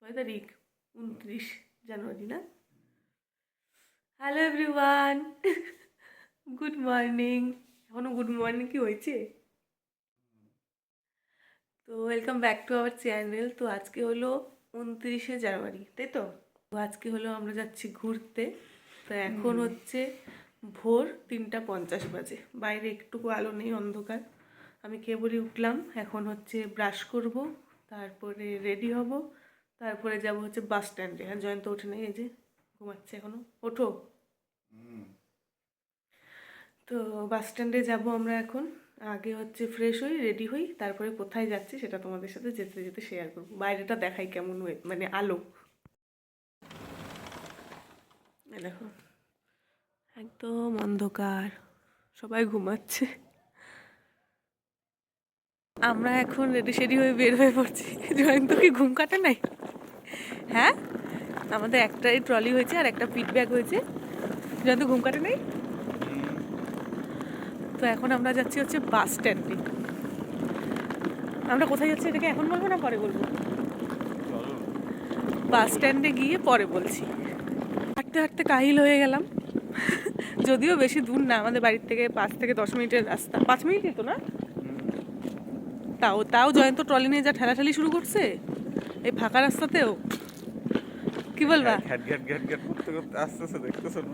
কয় তারিখ? 29 জানুয়ারি না? Hello everyone, good morning. এখনো গুড মর্নিং কি হয়েছে? তো welcome back to our channel. তো আজকে হলো 29শে জানুয়ারি, তাই তো? তো আজকে হলো আমরা যাচ্ছি ঘুরতে। তো এখন হচ্ছে ভোর 3:50 বাজে, বাইরে একটুকু আলো নেই, অন্ধকার। আমি কেবলই উঠলাম, এখন হচ্ছে ব্রাশ করব, তারপরে রেডি হব, তারপরে যাব হচ্ছে বাস স্ট্যান্ডে। আর জয়ন্ত ওঠে নেই, এই যে ঘুমাচ্ছে এখনো। ওঠো। তো বাস স্ট্যান্ডে যাব আমরা এখন। আগে হচ্ছে ফ্রেশ হই, রেডি হই, তারপরে কোথায় যাচ্ছি সেটা তোমাদের সাথে যেতে যেতে শেয়ার করবো। বাইরেটা দেখাই কেমন মানে আলো। দেখো একদম অন্ধকার, সবাই ঘুমাচ্ছে। আমরা এখন রেডি সেডি হয়ে বের হয়ে পড়ছি। জয়ন্ত কি ঘুম কাটে নাই? হ্যাঁ, আমাদের একটাই ট্রলি হয়েছে আর একটা পিট ব্যাগ হয়েছে। জয়ন্ত ঘুম কাটে নাই? তো এখন আমরা যাচ্ছি হচ্ছে বাস স্ট্যান্ডে। আমরা কোথায় যাচ্ছি এটাকে এখন বলবো না পরে বলবো? বাস স্ট্যান্ডে গিয়ে পরে বলছি। হাঁটতে হাঁটতে কাহিল হয়ে গেলাম। যদিও বেশি দূর না, আমাদের বাড়ির থেকে 5 থেকে 10 মিনিটের রাস্তা। 5 মিনিটই তো না? তাও তাও জয়ন্ত ট্রলি নিয়ে যা ঠেলাঠেলি শুরু করছে এই ফাঁকা রাস্তাতেও। কি বলবা? ঘ্যাট ঘ্যাট ঘ্যাট ঘ্যাট করতে করতে আসতেছে, দেখতেছো না?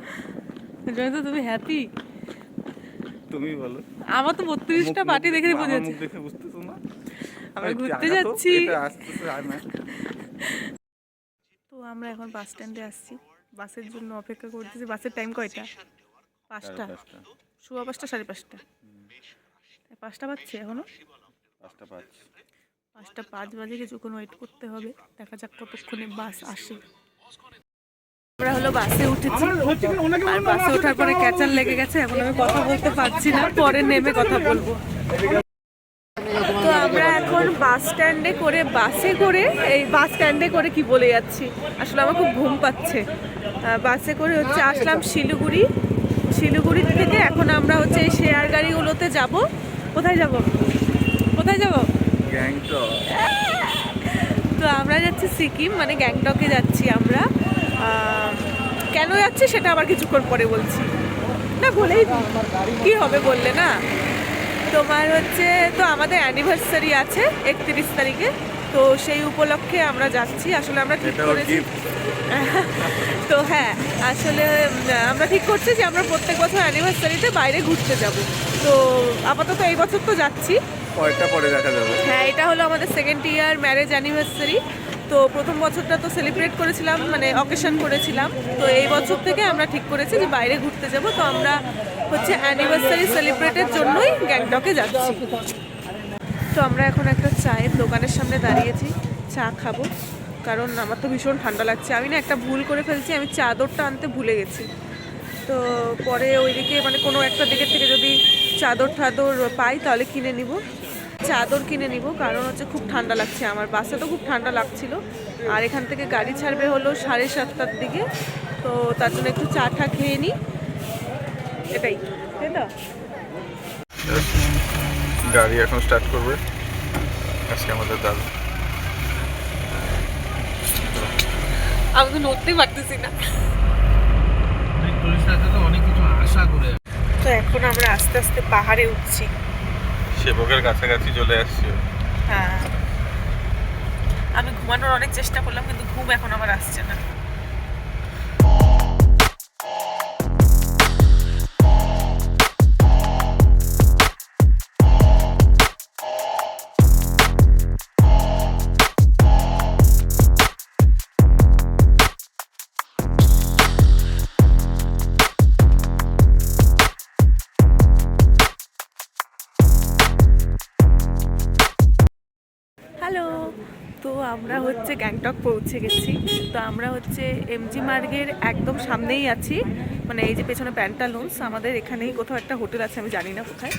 জয়ন্ত তুমি হ্যাপি? তুমি বলো। আমার তো 32টা পার্টি দেখে বোঝা আমার যাচ্ছে। মুখ দেখে বুঝতেছো না? আমরা ঘুরতে জায়গা তো, যাচ্ছি। এটা আসতেছে আর না। তো আমরা এখন বাস স্ট্যান্ডে আসছি, বাসের জন্য অপেক্ষা করতেছি। বাসের টাইম কয়টা? 5টা। সোয়া 5টা, 5:30। 5টা বাজছে এখনো। 5:05 বাজে, কিছুক্ষণ ওয়েট করতে হবে, দেখা যাক কতক্ষণে বাস আসে। আমরা হলো বাসে উঠেছি, আর বাসে ওঠার পরে ক্যাচার লেগে গেছে, এখন আমি কথা বলতে পারছি না, পরে নেমে কথা বলবো। তো আমরা এখন বাস স্ট্যান্ডে করে, বাসে করে, এই বাস স্ট্যান্ডে করে কি বলে যাচ্ছি, আসলে আমার খুব ঘুম পাচ্ছে। বাসে করে হচ্ছে আসলাম শিলিগুড়ি। শিলিগুড়ি থেকে এখন আমরা হচ্ছে এই শেয়ার গাড়িগুলোতে যাব। কোথায় যাব? কোথায় যাব? গ্যাংটক। তো আমরা যাচ্ছি সিকিম, মানে গ্যাংটকে যাচ্ছি আমরা। কেন যাচ্ছি সেটা আবার কিছুক্ষণ পরে বলছি। না বলেই কি হবে বললে না। তোমার হচ্ছে তো আমাদের অ্যানিভার্সারি আছে 31 তারিখে, তো সেই উপলক্ষে আমরা যাচ্ছি। আসলে আমরা ঠিক করেছি, তো হ্যাঁ আসলে আমরা ঠিক করছি যে আমরা প্রত্যেক বছর অ্যানিভার্সারিতে বাইরে ঘুরতে যাব। তো আপাতত এই বছর তো যাচ্ছি, পরেরটা পরে দেখা যাবে। হ্যাঁ এটা হলো আমাদের 2nd ইয়ার ম্যারেজ অ্যানিভার্সারি। তো প্রথম বছরটা তো সেলিব্রেট করেছিলাম, মানে অকেশন করেছিলাম। তো এই বছর থেকে আমরা ঠিক করেছি যে বাইরে ঘুরতে যাব। তো আমরা হচ্ছে অ্যানিভার্সারি সেলিব্রেটের জন্যই গ্যাংটকে যাচ্ছি। তো আমরা এখন একটা চায়ের দোকানের সামনে দাঁড়িয়েছি, চা খাবো, কারণ আমার তো ভীষণ ঠান্ডা লাগছে। আমি না একটা ভুল করে ফেলছি, আমি চাদরটা আনতে ভুলে গেছি। তো পরে ওইদিকে মানে কোনো একটা দিকের থেকে যদি চাদর টাদর পাই তাহলে কিনে নিব, চাদর কিনে নিব, কারণ হচ্ছে খুব ঠান্ডা লাগছে আমার। বাসে তো খুব ঠান্ডা লাগছিল, আর এখান থেকে গাড়ি ছাড়বে হলো 7:30টার দিকে। তো তার জন্য একটু চা টা খেয়ে নিই, এটাই, তাই তো? গাড়ি এখন স্টার্ট করবে আজকে আমাদের দাদা। আমি তো নড়তেই পারতেছি না। অনেক কিছু আশা করে। তো এখন আমরা আস্তে আস্তে পাহাড়ে উঠছি। সেবকের কাছাকাছি চলে আসছি। হ্যাঁ, আমি ঘুমানোর অনেক চেষ্টা করলাম, কিন্তু ঘুম এখন আমার আসছে না। হ্যালো, তো আমরা হচ্ছে গ্যাংটক পৌঁছে গেছি। তো আমরা হচ্ছে এমজি মার্গের একদম সামনেই আছি, মানে এই যে পেছনে প্যান্টালুন্স, আমাদের এখানেই কোথাও একটা হোটেল আছে, আমি জানি না কোথায়।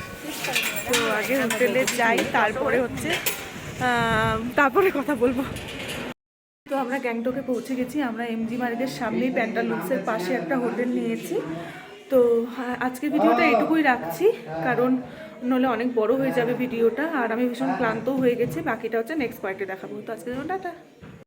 তো আগে হোটেলে যাই, তারপরে হচ্ছে তারপরে কথা বলবো। তো আমরা গ্যাংটকে পৌঁছে গেছি। আমরা এমজি মার্গের সামনেই প্যান্টালুন্সের পাশে একটা হোটেল নিয়েছি। তো আজকের ভিডিওটা এটুকুই রাখছি, কারণ নইলে অনেক বড় হয়ে যাবে ভিডিওটা, আর আমি ভীষণ ক্লান্তও হয়ে গেছি। বাকিটা হচ্ছে নেক্সট পার্টে দেখাবো। তো আজকের জন্য টাটা।